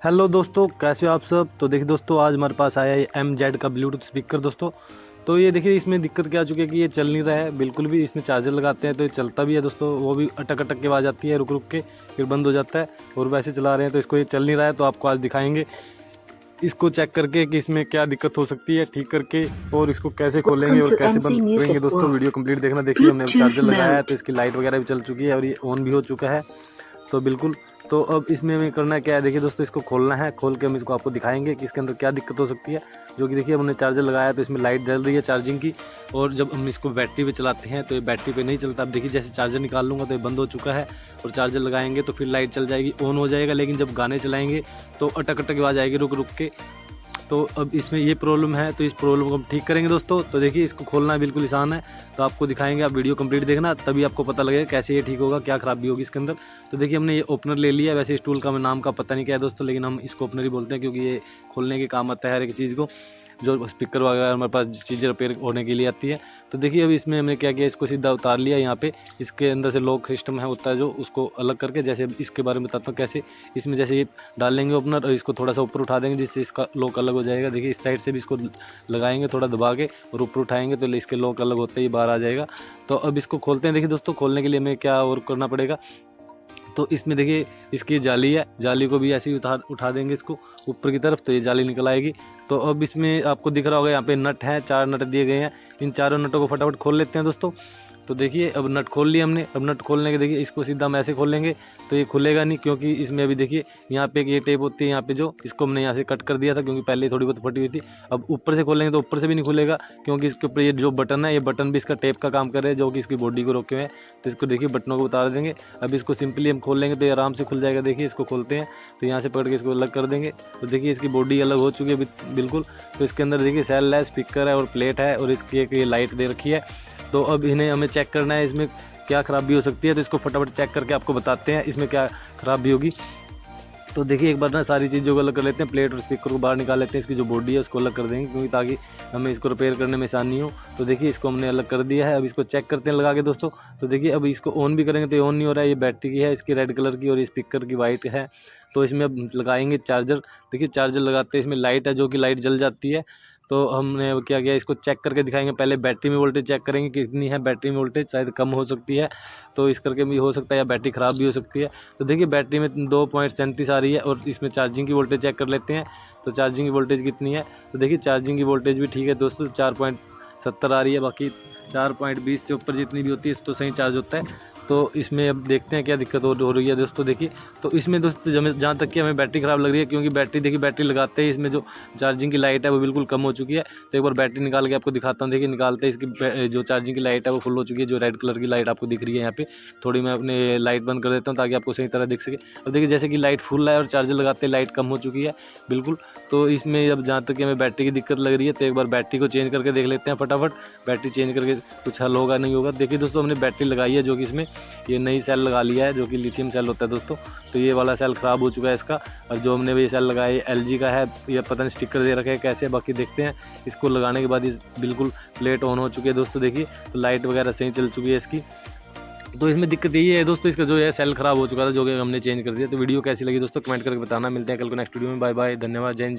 Hello दोस्तों, कैसे हो आप सब। तो देखिए दोस्तों, आज हमारे पास आया है MZ का ब्लूटूथ स्पीकर दोस्तों। तो ये देखिए, इसमें दिक्कत क्या आ चुकी है कि ये चल नहीं रहा है बिल्कुल भी। इसमें चार्जर लगाते हैं तो ये चलता भी है दोस्तों, वो भी अटक अटक की आवाज़ आती है, रुक रुक के फिर बंद हो जाता है। और वैसे चला रहे हैं तो इसको ये चल नहीं रहा है, तो आपको आज दिखाएंगे इसको चेक करके कि इसमें क्या दिक्कत हो सकती है, ठीक करके और इसको कैसे खोलेंगे Welcome और to कैसे MC बंद करेंगे। Music दोस्तों World. वीडियो कंप्लीट देखना। देखिए, हमने अभी Bluetooth चार्जर लगाया है mode. तो इसकी लाइट वगैरह भी चल चुकी है और ये ऑन भी हो चुका है। तो बिल्कुल, तो अब इसमें हमें करना क्या है, देखिए दोस्तों, इसको खोलना है। खोल के हम इसको आपको दिखाएंगे कि इसके अंदर क्या दिक्कत हो सकती है। जो कि देखिए, हमने चार्जर लगाया है तो इसमें लाइट जल रही है चार्जिंग की। और जब हम इसको बैटरी पे चलाते हैं तो ये बैटरी पे नहीं चलता। अब देखिए, जैसे चार्जर निकाल लूँगा तो ये बंद हो चुका है, और चार्जर लगाएंगे तो फिर लाइट चल जाएगी, ऑन हो जाएगा। लेकिन जब गाने चलाएंगे तो अटक अटक आवाज़ आएगी, रुक रुक के। तो अब इसमें ये प्रॉब्लम है, तो इस प्रॉब्लम को हम ठीक करेंगे दोस्तों। तो देखिए, इसको खोलना बिल्कुल आसान है, तो आपको दिखाएंगे। आप वीडियो कंप्लीट देखना, तभी आपको पता लगेगा कैसे ये ठीक होगा, क्या खराबी होगी इसके अंदर। तो देखिए, हमने ये ओपनर ले लिया है। वैसे इस टूल का हमें नाम का पता नहीं क्या है दोस्तों, लेकिन हम इसको ओपनर ही बोलते हैं, क्योंकि ये खोलने के काम आता है हर एक चीज़ को। जो स्पीकर वगैरह हमारे पास चीज़ें रिपेयर होने के लिए आती है। तो देखिए, अभी इसमें हमने क्या किया, इसको सीधा उतार लिया यहाँ पे। इसके अंदर से लॉक सिस्टम है होता है जो, उसको अलग करके, जैसे इसके बारे में बताता हूँ कैसे। इसमें जैसे ये डाल लेंगे ओपनर, और इसको थोड़ा सा ऊपर उठा देंगे जिससे इसका लॉक अलग हो जाएगा। देखिए, इस साइड से भी इसको लगाएंगे थोड़ा दबा के, और ऊपर उठाएंगे तो इसके लॉक अलग होते ही बाहर आ जाएगा। तो अब इसको खोलते हैं। देखिए दोस्तों, खोलने के लिए हमें क्या और करना पड़ेगा। तो इसमें देखिए, इसकी जाली है, जाली को भी ऐसे ही उठा देंगे इसको ऊपर की तरफ, तो ये जाली निकल आएगी। तो अब इसमें आपको दिख रहा होगा, यहाँ पे नट है, 4 नट दिए गए हैं। इन चारों नटों को फटाफट खोल लेते हैं दोस्तों। तो देखिए, अब नट खोल लिया हमने। अब नट खोलने के देखिए, इसको सीधा हम ऐसे खोलेंगे तो ये खुलेगा नहीं, क्योंकि इसमें अभी देखिए यहाँ पे एक ये टेप होती है यहाँ पे, जो इसको हमने यहाँ से कट कर दिया था, क्योंकि पहले थोड़ी बहुत फटी हुई थी। अब ऊपर से खोलेंगे तो ऊपर से भी नहीं खुलेगा, क्योंकि इसके ऊपर ये जो बटन है, ये बटन भी इसका टेप का काम कर रहे हैं, जो कि इसकी बॉडी को रोके हुए हैं। तो इसको देखिए, बटनों को उतार देंगे। अब इसको सिंपली हम खोल लेंगे तो ये आराम से खुल जाएगा। देखिए, इसको खोलते हैं तो यहाँ से पकड़ के इसको अलग कर देंगे। तो देखिए, इसकी बॉडी अलग हो चुकी है बिल्कुल। तो इसके अंदर देखिए, सेल है, स्पीकर है और प्लेट है, और इसकी एक ये लाइट दे रखी है। तो अब इन्हें हमें चेक करना है, इसमें क्या ख़राबी हो सकती है। तो इसको फटाफट चेक करके आपको बताते हैं इसमें क्या ख़राबी होगी। तो देखिए, एक बार ना सारी चीज़ों को अलग कर लेते हैं। प्लेट और स्पीकर को बाहर निकाल लेते हैं, इसकी जो बॉडी है उसको अलग कर देंगे, क्योंकि ताकि हमें इसको रिपेयर करने में आसानी हो। तो देखिए, इसको हमने अलग कर दिया है। अब इसको चेक करते हैं लगा के दोस्तों। तो देखिए, अब इसको ऑन भी करेंगे तो ये ऑन नहीं हो रहा है। ये बैटरी की है, इसकी रेड कलर की, और ये स्पीकर की वाइट है। तो इसमें अब लगाएंगे चार्जर। देखिए, चार्जर लगाते हैं, इसमें लाइट है, जो कि लाइट जल जाती है। तो हमने अब क्या किया, इसको चेक करके दिखाएंगे। पहले बैटरी में वोल्टेज चेक करेंगे कितनी है बैटरी में वोल्टेज, शायद कम हो सकती है, तो इस करके भी हो सकता है, या बैटरी ख़राब भी हो सकती है। तो देखिए, बैटरी में 2.37 आ रही है, और इसमें चार्जिंग की वोल्टेज चेक कर लेते हैं। तो चार्जिंग की वोल्टेज कितनी है, तो देखिए, चार्जिंग की वोल्टेज भी ठीक है दोस्तों, 4.70 आ रही है। बाकी 4.20 से ऊपर जितनी भी होती है तो सही चार्ज होता है। तो इसमें अब देखते हैं क्या दिक्कत हो रही है दोस्तों। देखिए, तो इसमें दोस्तों जहाँ तक कि हमें बैटरी ख़राब लग रही है, क्योंकि बैटरी देखिए, बैटरी लगाते ही इसमें जो चार्जिंग की लाइट है वो बिल्कुल कम हो चुकी है। तो एक बार बैटरी निकाल के आपको दिखाता हूँ। देखिए, निकालते ही इसकी जो चार्जिंग की लाइट है वो फुल हो चुकी है। जो रेड कलर की लाइट आपको दिख रही है यहाँ पे, थोड़ी मैं अपने लाइट बंद कर देता हूँ ताकि आपको सही तरह दिख सके। अब देखिए, जैसे कि लाइट फुल है और चार्जर लगाते लाइट कम हो चुकी है बिल्कुल। तो इसमें अब जहाँ तक कि हमें बैटरी की दिक्कत लग रही है, तो एक बार बैटरी को चेंज करके देख लेते हैं फटाफट। बैटरी चेंज करके कुछ हल होगा नहीं होगा। देखिए दोस्तों, हमने बैटरी लगाई है, जो कि इसमें ये नई सेल लगा लिया है, जो कि लिथियम सेल होता है दोस्तों। तो ये वाला सेल ख़राब हो चुका है इसका। और जो हमने ये सेल लगाया है LG का है, ये पता नहीं स्टिकर दे रखे हैं कैसे, बाकी देखते हैं। इसको लगाने के बाद ये बिल्कुल प्लेट ऑन हो चुकी है दोस्तों। देखिए, तो लाइट वगैरह सही चल चुकी है इसकी। तो इसमें दिक्कत यही है दोस्तों, इसका जो है सेल ख़राब हो चुका था, जो कि हमने चेंज कर दिया। तो वीडियो कैसी लगी दोस्तों, कमेंट करके बताना। मिलते हैं कल को नेक्स्ट वीडियो में। बाय बाय, धन्यवाद, जय हिंद।